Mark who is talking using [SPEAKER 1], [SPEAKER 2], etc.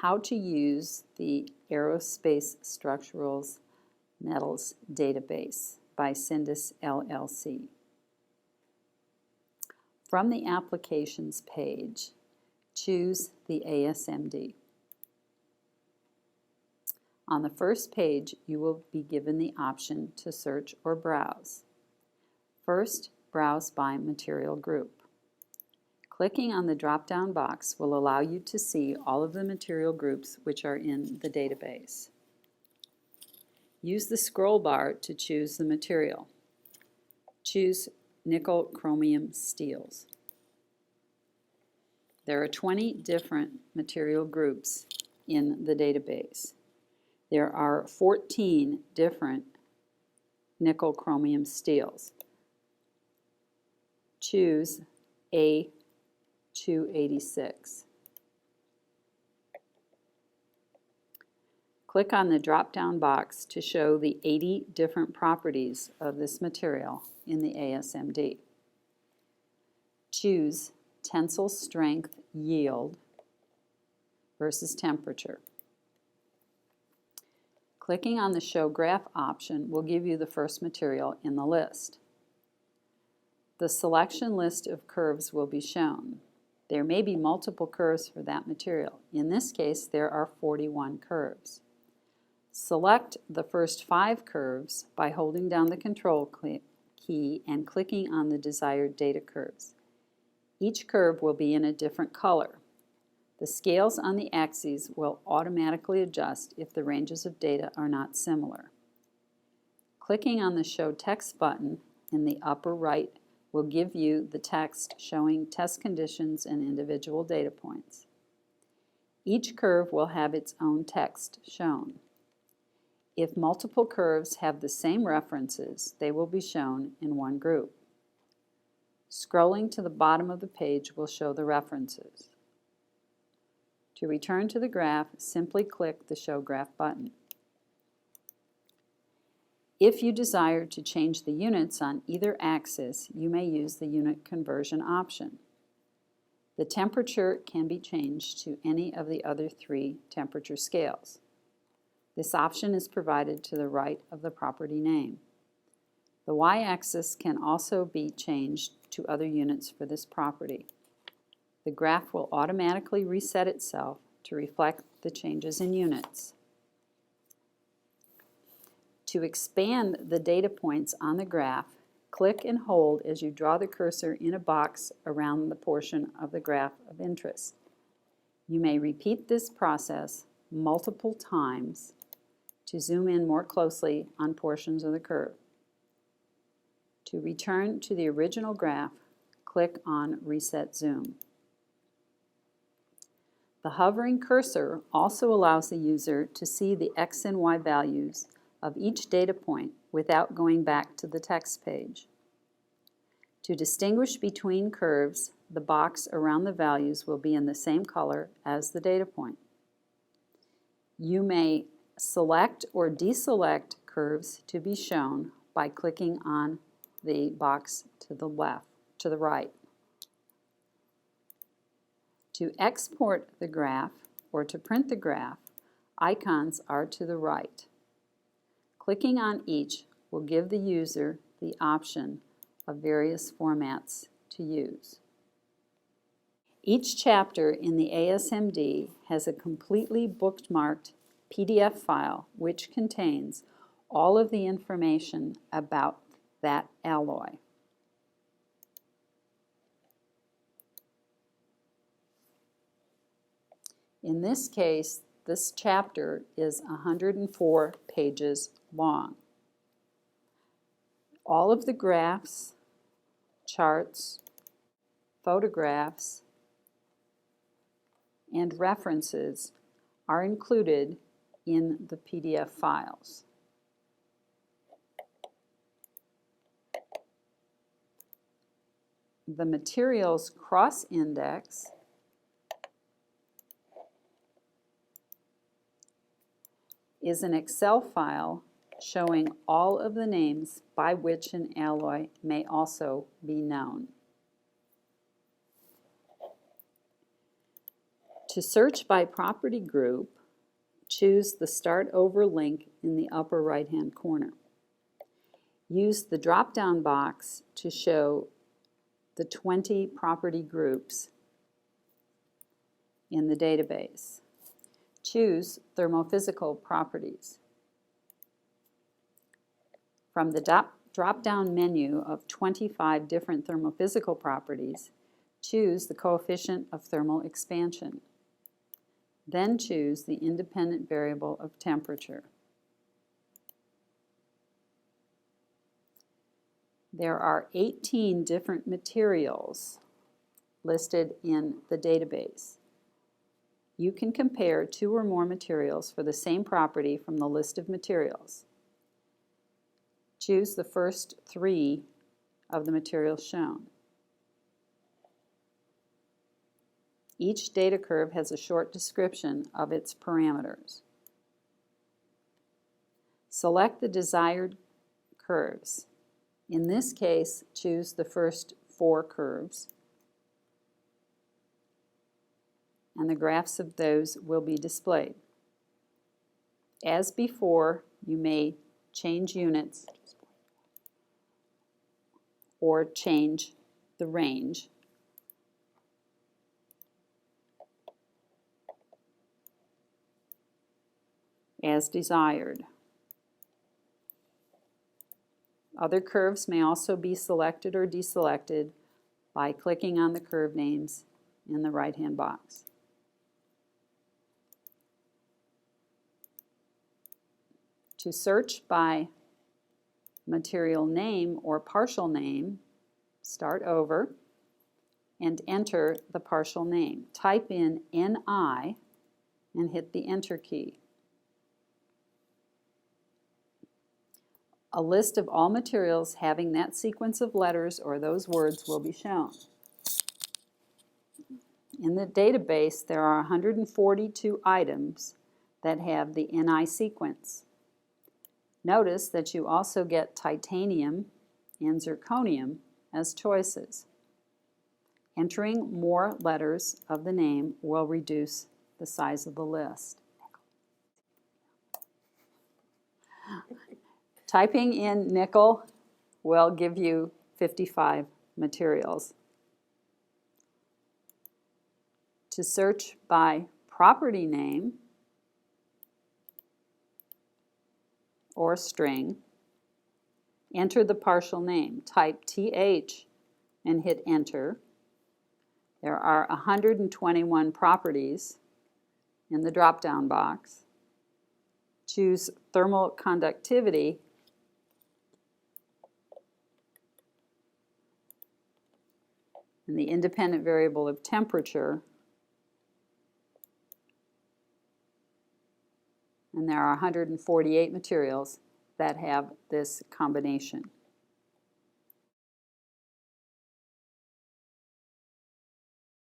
[SPEAKER 1] how to use the Aerospace Structurals Metals Database by CINDAS LLC. From the Applications page, choose the ASMD. On the first page, you will be given the option to search or browse. First, browse by material group. Clicking on the drop-down box will allow you to see all of the material groups which are in the database. Use the scroll bar to choose the material. Choose nickel chromium steels. There are 20 different material groups in the database. There are 14 different nickel chromium steels. Choose A286. Click on the drop-down box to show the 80 different properties of this material in the ASMD. Choose tensile strength yield versus temperature. Clicking on the Show Graph option will give you the first material in the list. The selection list of curves will be shown. There may be multiple curves for that material. In this case, there are 41 curves. Select the first 5 curves by holding down the Control key and clicking on the desired data curves. Each curve will be in a different color. The scales on the axes will automatically adjust if the ranges of data are not similar. Clicking on the Show Text button in the upper right will give you the text showing test conditions and individual data points. Each curve will have its own text shown. If multiple curves have the same references, they will be shown in one group. Scrolling to the bottom of the page will show the references. To return to the graph, simply click the Show Graph button. If you desire to change the units on either axis, you may use the unit conversion option. The temperature can be changed to any of the other 3 temperature scales. This option is provided to the right of the property name. The y-axis can also be changed to other units for this property. The graph will automatically reset itself to reflect the changes in units. To expand the data points on the graph, click and hold as you draw the cursor in a box around the portion of the graph of interest. You may repeat this process multiple times to zoom in more closely on portions of the curve. To return to the original graph, click on Reset Zoom. The hovering cursor also allows the user to see the X and Y values of each data point without going back to the text page. To distinguish between curves, the box around the values will be in the same color as the data point. You may select or deselect curves to be shown by clicking on the box to the right. To export the graph or to print the graph, icons are to the right. Clicking on each will give the user the option of various formats to use. Each chapter in the ASMD has a completely bookmarked PDF file which contains all of the information about that alloy. In this case, this chapter is 104 pages long. All of the graphs, charts, photographs, and references are included in the PDF files. The materials cross-index is an Excel file showing all of the names by which an alloy may also be known. To search by property group, choose the Start Over link in the upper right-hand corner. Use the drop-down box to show the 20 property groups in the database. Choose Thermophysical Properties. From the drop-down menu of 25 different thermophysical properties, choose the coefficient of thermal expansion. Then choose the independent variable of temperature. There are 18 different materials listed in the database. You can compare 2 or more materials for the same property from the list of materials. Choose the first 3 of the materials shown. Each data curve has a short description of its parameters. Select the desired curves. In this case, choose the first 4 curves, and the graphs of those will be displayed. As before, you may change units or change the range. As desired. Other curves may also be selected or deselected by clicking on the curve names in the right-hand box. To search by material name or partial name, start over and enter the partial name. Type in NI and hit the Enter key. A list of all materials having that sequence of letters or those words will be shown. In the database, there are 142 items that have the NI sequence. Notice that you also get titanium and zirconium as choices. Entering more letters of the name will reduce the size of the list. Typing in nickel will give you 55 materials. To search by property name or string, enter the partial name. Type TH and hit Enter. There are 121 properties in the drop-down box. Choose thermal conductivity and the independent variable of temperature, and there are 148 materials that have this combination.